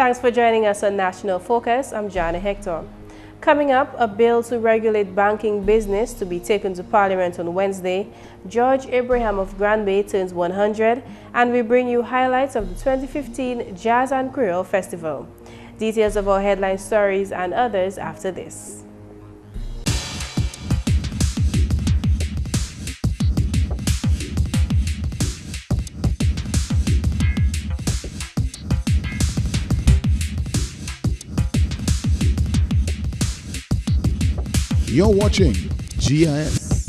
Thanks for joining us on National Focus. I'm Jarna Hector. Coming up, a bill to regulate banking business to be taken to Parliament on Wednesday. George Abraham of Granby turns 100, and we bring you highlights of the 2015 Jazz and Creole Festival. Details of our headline stories and others after this. You're watching GIS.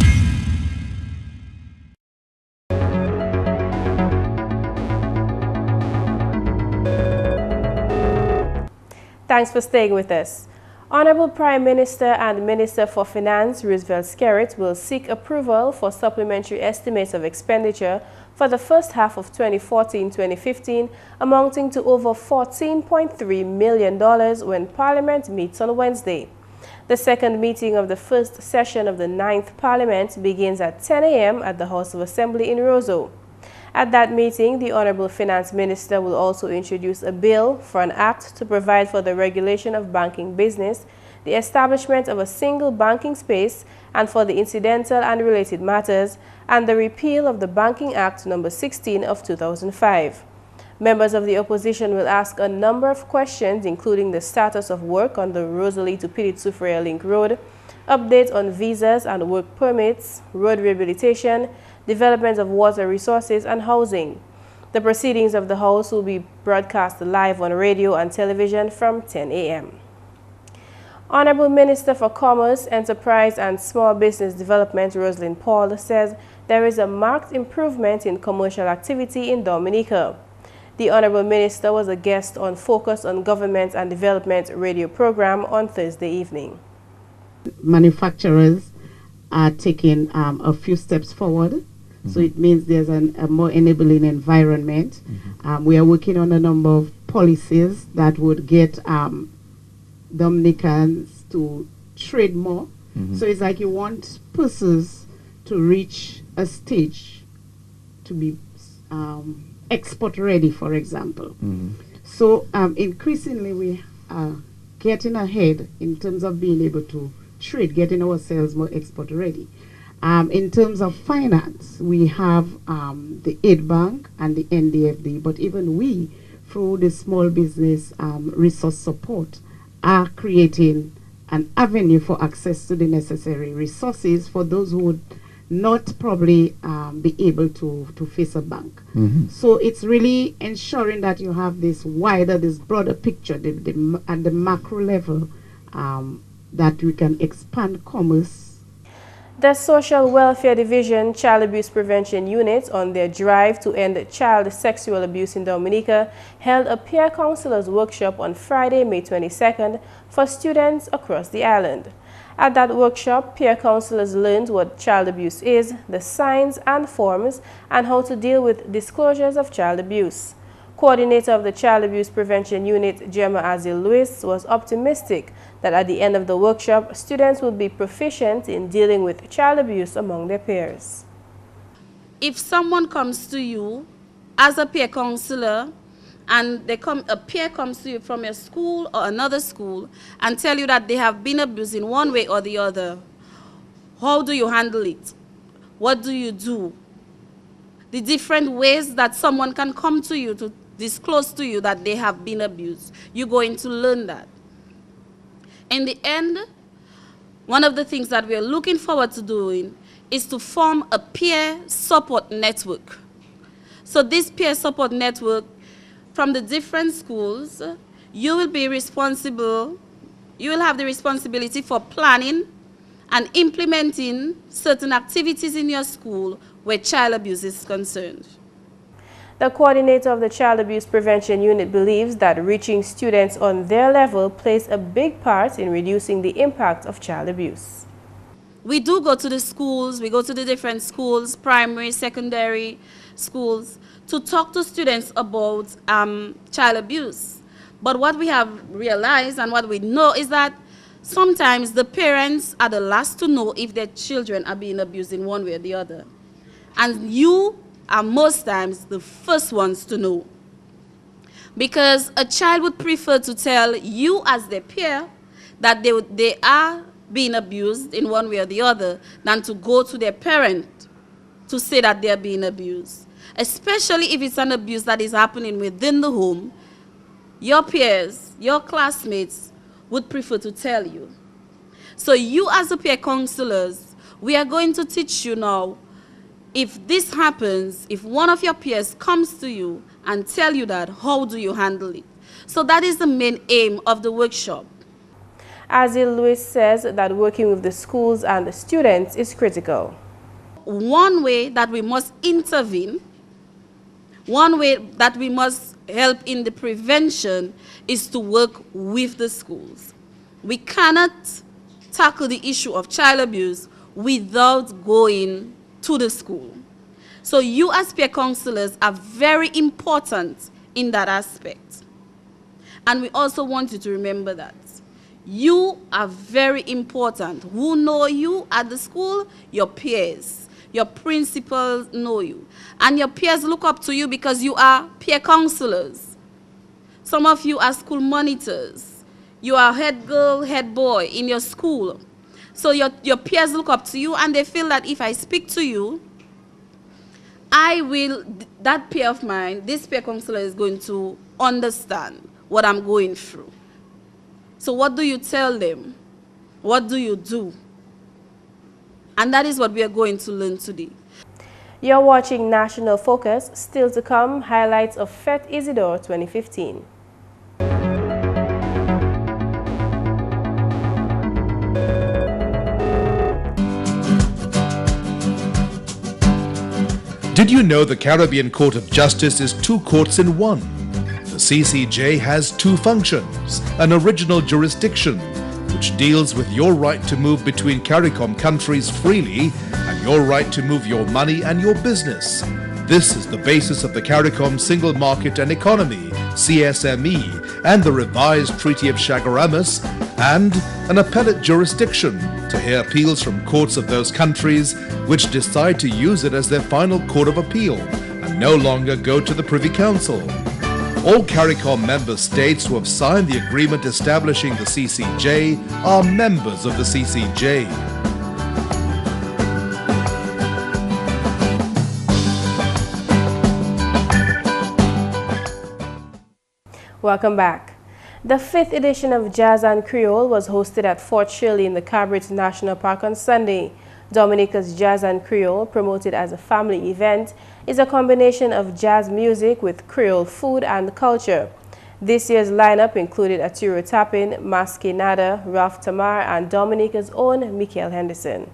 Thanks for staying with us. Honorable Prime Minister and Minister for Finance Roosevelt Skerrit will seek approval for supplementary estimates of expenditure for the first half of 2014-2015 amounting to over $14.3 million when Parliament meets on Wednesday. The second meeting of the first session of the 9th Parliament begins at 10 a.m. at the House of Assembly in Roseau. At that meeting, the Honorable Finance Minister will also introduce a bill for an act to provide for the regulation of banking business, the establishment of a single banking space, and for the incidental and related matters, and the repeal of the Banking Act No. 16 of 2005. Members of the opposition will ask a number of questions, including the status of work on the Rosalie to Pilit-Soufriere Link Road, updates on visas and work permits, road rehabilitation, development of water resources, and housing. The proceedings of the House will be broadcast live on radio and television from 10 a.m. Honorable Minister for Commerce, Enterprise and Small Business Development, Rosalind Paul, says there is a marked improvement in commercial activity in Dominica. The Honorable Minister was a guest on Focus on Government and Development radio program on Thursday evening. Manufacturers are taking a few steps forward. So it means there's a more enabling environment. We are working on a number of policies that would get Dominicans to trade more. So it's like you want persons to reach a stage to be export ready, for example. So increasingly we are getting ahead in terms of being able to trade, getting ourselves more export ready. In terms of finance, we have the Aid Bank and the NDFD, but even we, through the small business resource support, are creating an avenue for access to the necessary resources for those who would not probably be able to face a bank. So it's really ensuring that you have this wider, this broader picture at the macro level that we can expand commerce. The Social Welfare Division Child Abuse Prevention Unit, on their drive to end child sexual abuse in Dominica, held a peer counselors workshop on Friday, May 22nd for students across the island. At that workshop, peer counselors learned what child abuse is, the signs and forms, and how to deal with disclosures of child abuse. Coordinator of the Child Abuse Prevention Unit, Luce, was optimistic that at the end of the workshop, students would be proficient in dealing with child abuse among their peers. If someone comes to you as a peer counselor, and a peer comes to you from your school or another school and tell you that they have been abused in one way or the other, how do you handle it? What do you do? The different ways that someone can come to you to disclose to you that they have been abused. You're going to learn that. In the end, one of the things that we're looking forward to doing is to form a peer support network. So this peer support network, from the different schools, you will be responsible, you will have the responsibility for planning and implementing certain activities in your school where child abuse is concerned. The coordinator of the Child Abuse Prevention Unit believes that reaching students on their level plays a big part in reducing the impact of child abuse. We do go to the schools, we go to the different schools, primary, secondary schools, to talk to students about child abuse. But what we have realized and what we know is that sometimes the parents are the last to know if their children are being abused in one way or the other. And you are most times the first ones to know. Because a child would prefer to tell you as their peer that they are being abused in one way or the other than to go to their parent to say that they are being abused. Especially if it's an abuse that is happening within the home, your peers, your classmates would prefer to tell you. So you as a peer counselors, we are going to teach you now, if this happens, if one of your peers comes to you and tell you that, how do you handle it? So that is the main aim of the workshop. As Luce says that working with the schools and the students is critical. One way that we must intervene, one way that we must help in the prevention is to work with the schools. We cannot tackle the issue of child abuse without going to the school. So you as peer counselors are very important in that aspect. And we also want you to remember that. You are very important. Who know you at the school? Your peers. Your principals know you. And your peers look up to you because you are peer counselors. Some of you are school monitors. You are head girl, head boy in your school. So your peers look up to you and they feel that if I speak to you, that peer of mine, this peer counselor is going to understand what I'm going through. So what do you tell them? What do you do? And that is what we are going to learn today. You're watching National Focus. Still to come, highlights of Fête Isidore 2015. Did you know the Caribbean Court of Justice is 2 courts in 1? The CCJ has 2 functions: an original jurisdiction, which deals with your right to move between CARICOM countries freely and your right to move your money and your business. This is the basis of the CARICOM Single Market and Economy, CSME, and the revised Treaty of Chaguaramas, and an appellate jurisdiction to hear appeals from courts of those countries which decide to use it as their final court of appeal and no longer go to the Privy Council. All CARICOM member states who have signed the agreement establishing the CCJ are members of the CCJ. Welcome back. The 5th edition of Jazz and Creole was hosted at Fort Shirley in the Cabrit National Park on Sunday. Dominica's Jazz and Creole, promoted as a family event, is a combination of jazz music with Creole food and culture. This year's lineup included Aturo Tapin, Maski Nada, Ralph Tamar, and Dominica's own Michael Henderson.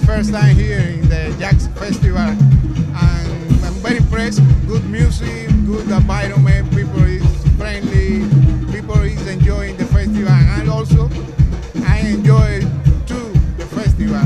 First time here in the GIS Festival, and I'm very impressed. Good music, good environment, people is friendly, people is enjoying the festival, and also I enjoy too the festival.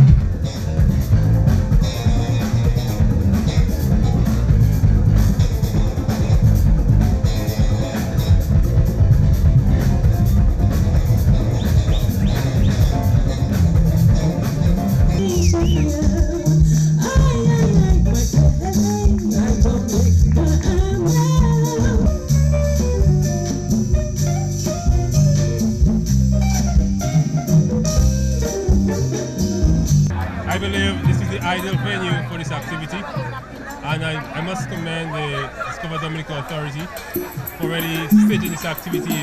ideal venue for this activity, and I must commend the Discover Dominica Authority for already staging this activity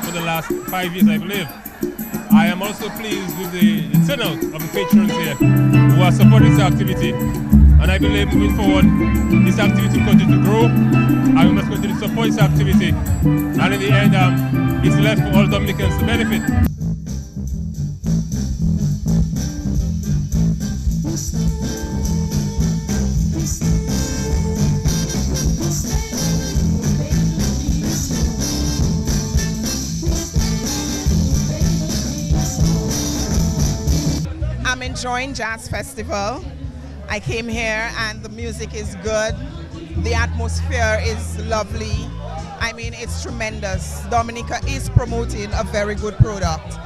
for the last 5 years, I believe. I am also pleased with the turnout of the patrons here who are supporting this activity, and I believe moving forward this activity will continue to grow, and we must continue to support this activity, and in the end it's left for all Dominicans to benefit. I'm enjoying Jazz Festival. I came here and the music is good. The atmosphere is lovely. I mean, it's tremendous. Dominica is promoting a very good product.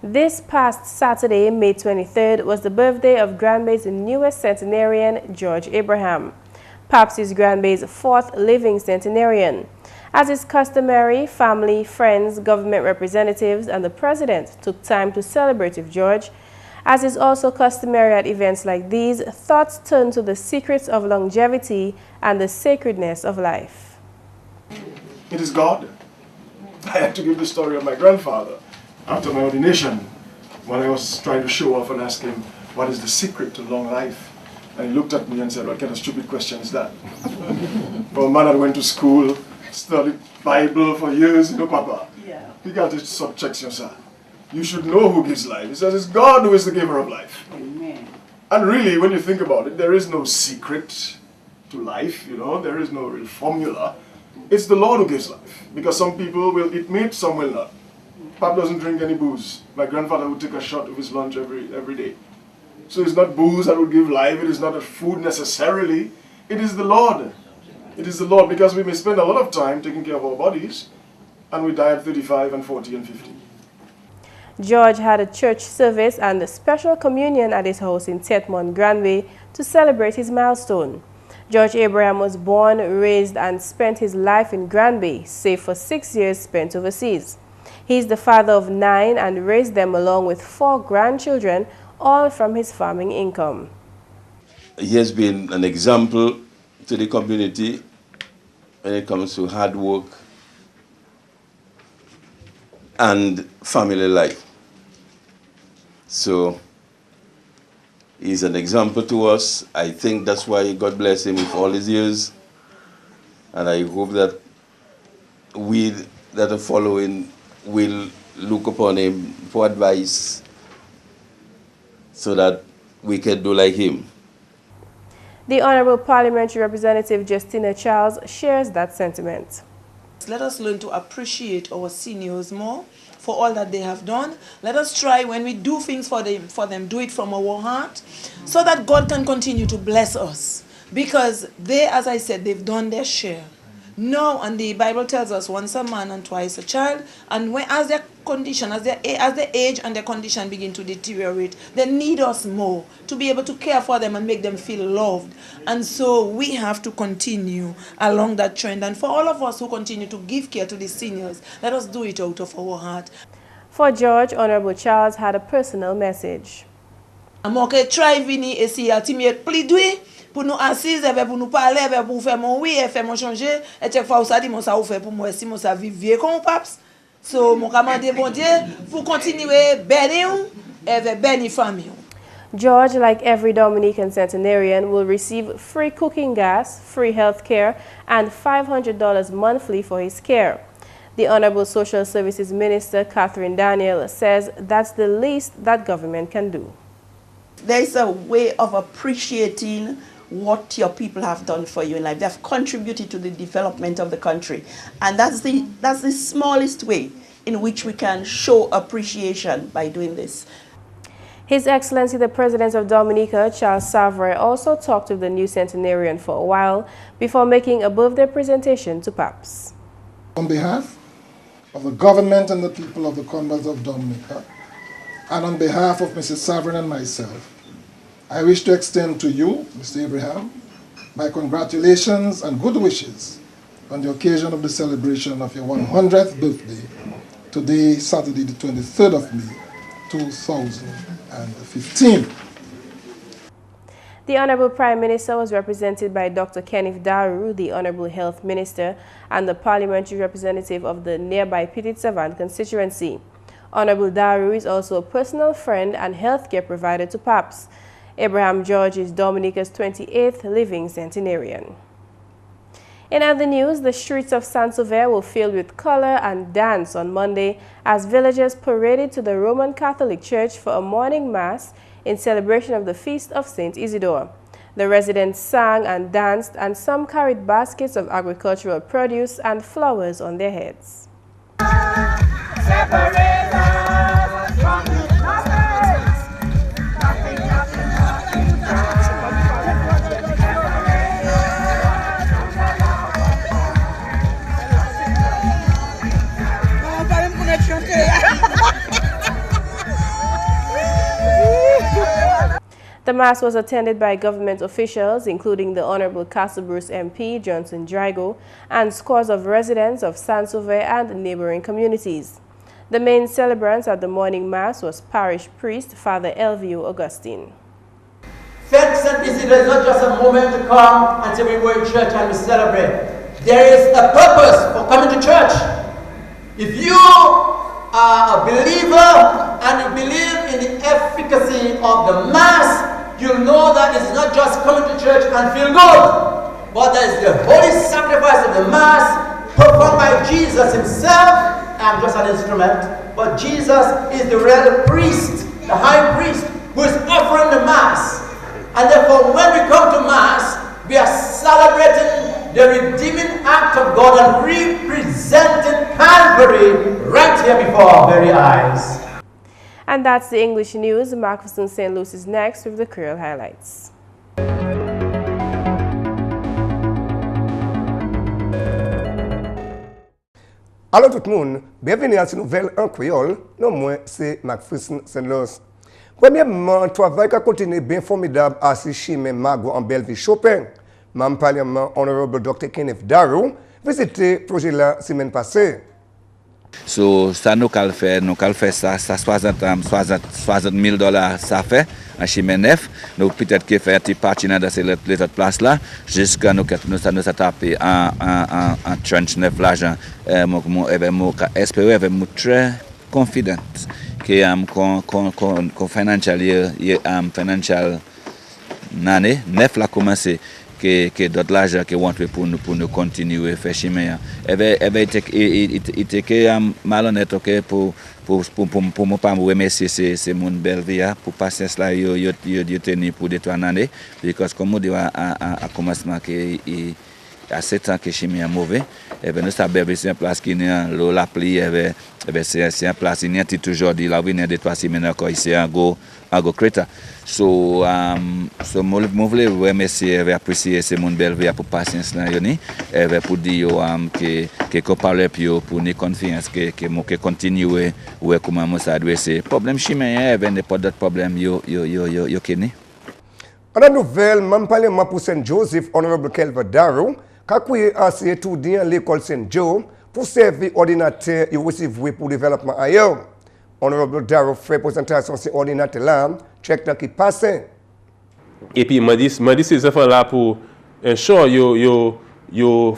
This past Saturday, May 23rd, was the birthday of Granby's newest centenarian, George Abraham. Paps is Granby's fourth living centenarian. As is customary, family, friends, government representatives, and the president took time to celebrate with George. As is also customary at events like these, thoughts turn to the secrets of longevity and the sacredness of life. It is God. I had to give the story of my grandfather. After my ordination, when I was trying to show off and ask him, what is the secret to long life? And he looked at me and said, what kind of stupid question is that? For a man that went to school, studied Bible for years, Papa. Yeah. You got to subject yourself. You should know who gives life. He says it's God who is the giver of life. Amen. And really, when you think about it, there is no secret to life, there is no real formula. It's the Lord who gives life. Because some people will eat meat, some will not. Pap doesn't drink any booze. My grandfather would take a shot of his lunch every day. So it's not booze that would give life. It is not a food necessarily. It is the Lord. It is the Lord, because we may spend a lot of time taking care of our bodies and we die at 35 and 40 and 50. George had a church service and a special communion at his house in Tetmon, Granby to celebrate his milestone. George Abraham was born, raised, and spent his life in Granby, save for 6 years spent overseas. He is the father of 9 and raised them along with 4 grandchildren, all from his farming income. He has been an example to the community when it comes to hard work and family life. So he's an example to us. I think that's why God bless him with all his years. And I hope that we that are following will look upon him for advice so that we can do like him. The Honorable Parliamentary Representative Justina Charles shares that sentiment. Let us learn to appreciate our seniors more for all that they have done. Let us try, when we do things for them, do it from our heart so that God can continue to bless us. Because they, as I said, they've done their share. No, and the Bible tells us once a man and twice a child, and when, as their condition, as their age and their condition begin to deteriorate, they need us more to be able to care for them and make them feel loved. And so we have to continue along that trend. And for all of us who continue to give care to the seniors, let us do it out of our heart. For George, Honorable Charles had a personal message. I'm okay, try vini esi ultimate plidwe. Pour nous assises, pour nous parler, pour faire mon oui, faire mon changer, et chaque fois où ça dit, mon ça ou fait pour moi, si mon ça vivre vieux comme paps. So, mon commandé bon Dieu, pour continuer bénir et bénir famille. George, like every Dominican centenarian, will receive free cooking gas, free health care, and $500 monthly for his care. The Honorable Social Services Minister, Catherine Daniel, says that's the least that government can do. There is a way of appreciating what your people have done for you in life. They have contributed to the development of the country. And that's the smallest way in which we can show appreciation by doing this. His Excellency the President of Dominica, Charles Savre, also talked with the new centenarian for a while before making a birthday presentation to Paps. On behalf of the government and the people of the Commonwealth of Dominica, and on behalf of Mrs. Sovereign and myself, I wish to extend to you, Mr. Abraham, my congratulations and good wishes on the occasion of the celebration of your 100th birthday, today, Saturday, the 23rd of May, 2015. The Honorable Prime Minister was represented by Dr. Kenneth Daru, the Honorable Health Minister, and the parliamentary representative of the nearby Petit Savant constituency. Honorable Daru is also a personal friend and healthcare provider to Paps. Abraham George is Dominica's 28th living centenarian. In other news, the streets of Saint-Sauveur were filled with color and dance on Monday as villagers paraded to the Roman Catholic Church for a morning mass in celebration of the Feast of St. Isidore. The residents sang and danced, and some carried baskets of agricultural produce and flowers on their heads. The mass was attended by government officials, including the Honorable Castlebruce MP Johnson Drago, and scores of residents of Saint-Sauveur and neighboring communities. The main celebrants at the morning mass was parish priest Father Elvio Augustine. Fête St. Isidore is not just a moment to come and say we go in church and we celebrate. There is a purpose for coming to church. If you are a believer and you believe in the efficacy of the Mass, you'll know that it's not just coming to church and feel good, but there's the holy sacrifice of the Mass performed by Jesus himself. I'm just an instrument, but Jesus is the real priest, the high priest, who is offering the Mass. And therefore, when we come to Mass, we are celebrating the redeeming act of God and representing Calvary right here before our very eyes. And that's the English news. McPherson St. Luce is next with the Creole highlights. Allô tout le monde, bienvenue à cette nouvelle en créole. Non, moi, c'est McPherson St. Luce. Premièrement, le travail qui continue bien formidable à Sichime Mago en Belleville Chopin. Membre parlement Honorable Dr. Kenneth Daru visité le projet la semaine passée. So, ça nous cal fait ça $60,000 ça fait en chemin neuf. Nous peut-être que faire une partie dans les autres places là jusqu'à nous ça taper en trench neuf l'argent. Moi espérer avec moi très confident que financial année neuf la commencer que d'autres l'argent que want pour nous continuer faire chemin. Il était malhonnête pour moi pas me remercier c'est mon belle vie pour passer cela yo tenir pour 2-3 années parce que comme on dit à commencement que à 7 ans que chemin mauvais nous savons c'est une place qui est la pluie c'est une place il y a toujours dit la venir de 3 semaines encore ici à go Creta. So moi voulais remercier et apprécier ces mon belle vie pour patience là yoni et pour dire que parler pour ni confiance que moi que continuer ou comment moi ça adresser problème chemin et n'importe d'autres problèmes yo kene. En la nouvelle, même parlement pour Saint Joseph, Honorable Kelvin Daru, qui a essayé d'étudier l'école Saint Joe pour servir ordinateur et recevoir pour développement ailleurs. Honorable Daru fait présentation sur ordinateur là, check qui passe. Et puis m'a dit ces efforts là pour ensure yo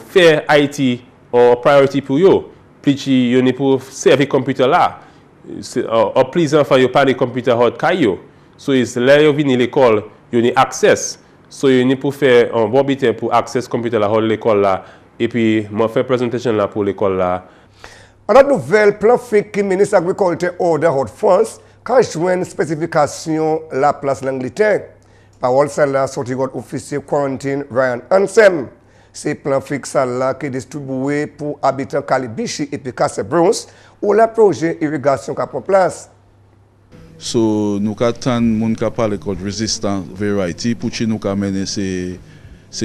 faire IT en priority pour yo. Puis yo ne pour servir computer là. En plus enfant yo pas de computer hot kayo. So is là yo venir l'école, yo ni access. So yo ni pour faire un bon bitin pour access computer là l'école là et puis moi faire présentation là pour l'école là. En la nouvelle, plan FIC qui ministre agriculture Order Hot France, qui joint spécification la place l'Angleterre. Parole celle-là sorti votre officier quarantine Ryan Ansem. C'est plan FIC celle-là qui est distribué pour habitants Calibichi et puis Casse-Bronze ou le projet irrigation qui a en place. So nous attendons moun ka parler contre resistant variety pour nous mener ces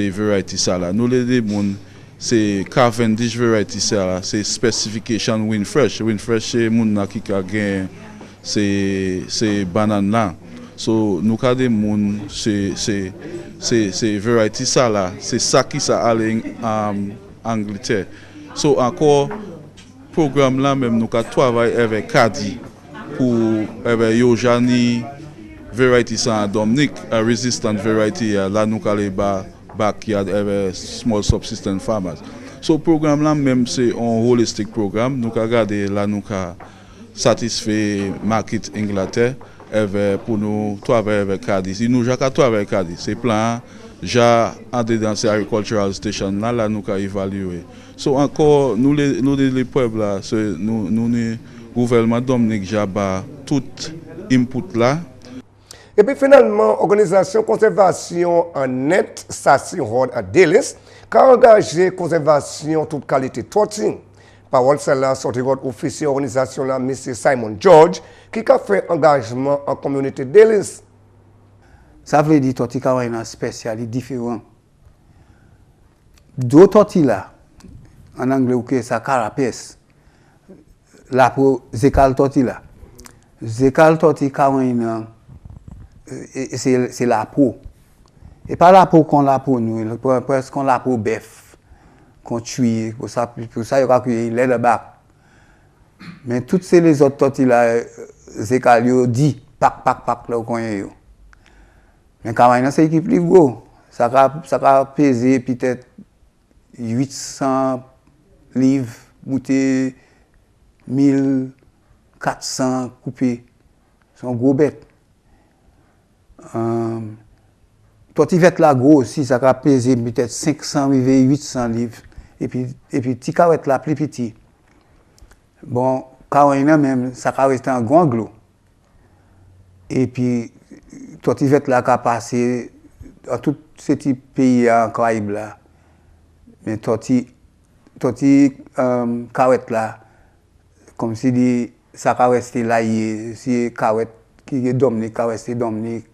variety ça là. Nous les moun c'est Cavendish variety ça là, c'est specification Winfresh. Winfresh c'est moun qui a gain c'est banane là. So nous ka des moun c'est variety ça là, c'est ça qui ça allé en Angleterre. So encore programme là même nous ka travailler avec Kadi pour yo jani variety ça Dominique a resistant variety là nous ka les backyard small subsistence farmers. So programme là même c'est un holistic programme nous ka regarder là nous ka satisfait market Angleterre pour nous travailler avec Cadiz. Si nous déjà travailler avec Cadiz, c'est plan déjà en dedans ces agricultural station là nous ka évaluer. So encore nous les peuples là nous gouvernement Dominique Jaba tout input là. Et puis finalement, organisation conservation en net, Sassi Road à Delis, qui a engagé conservation toute qualité tortue. Parole celle-là, sorti votre officier organisation là, M. Simon George, qui a fait engagement en communauté Delis. Ça veut dire tortue qui a un spécial, différent. Deux tortilles là, en anglais, okay, ça carapace. Là pour zécal tortille là. Zécal tortille qui a un c'est la peau. Et pas la peau qu'on la peau nous, presque qu'on la peau bœuf, qu'on tue, pour ça il y a qu'il lait de bac. Mais toutes ces les autres tortilles là, c'est qu'à lui dit, pac, là, qu'on y est. Mais quand même, c'est équipe plus gros. Ça va peser peut-être 800 livres, monter 1400 coupés. C'est un gros bête. Tortivette là gros aussi, ça va peser peut-être 500 800 livres. Et puis petit carrette là plus petit. Bon, carrément même, ça va rester un grand glos. Et puis tortivette là qui a passé dans tous ces petits pays en Caraïbes là. Mais torti carrette là, comme si ça va rester là, si carrette qui est Dominique, va rester Dominique.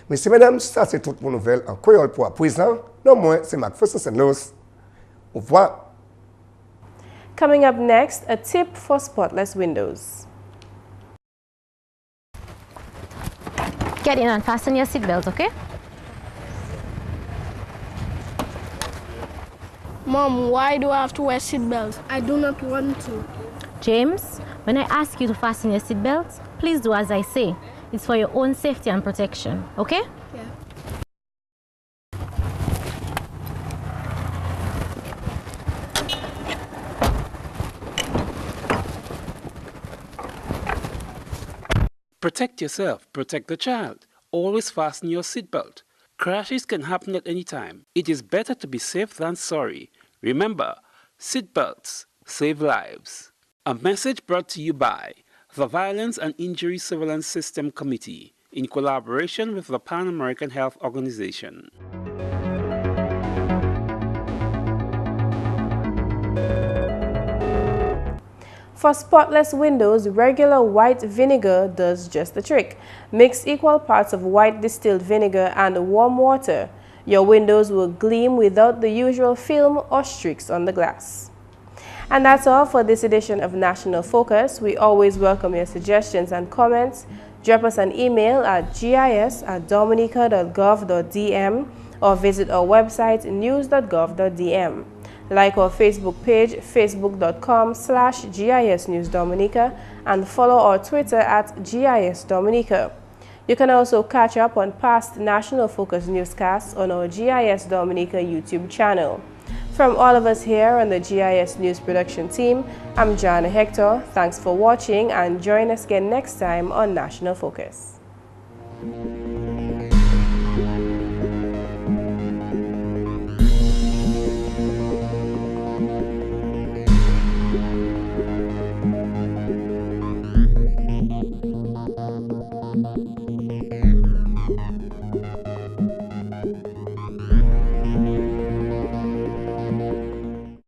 Messieurs, mesdames, ça c'est toute mon nouvelle en créole pour à présent. Non, moi, c'est McPherson et Luce. Au revoir. Coming up next, a tip for spotless windows. Get in and fasten your seatbelt, okay? Mom, why do I have to wear seatbelts? I do not want to. James, when I ask you to fasten your seatbelt, please do as I say. It's for your own safety and protection, okay? Yeah. Protect yourself, protect the child. Always fasten your seatbelt. Crashes can happen at any time. It is better to be safe than sorry. Remember, seatbelts save lives. A message brought to you by the Violence and Injury Surveillance System Committee in collaboration with the Pan American Health Organization. For spotless windows, regular white vinegar does just the trick. Mix equal parts of white distilled vinegar and warm water. Your windows will gleam without the usual film or streaks on the glass. And that's all for this edition of National Focus. We always welcome your suggestions and comments. Drop us an email at gis@dominica.gov.dm or visit our website news.gov.dm. Like our Facebook page, facebook.com/GIS News Dominica, and follow our Twitter at GIS Dominica. You can also catch up on past National Focus newscasts on our GIS Dominica YouTube channel. From all of us here on the GIS News production team, I'm Jarna Hector. Thanks for watching and join us again next time on National Focus.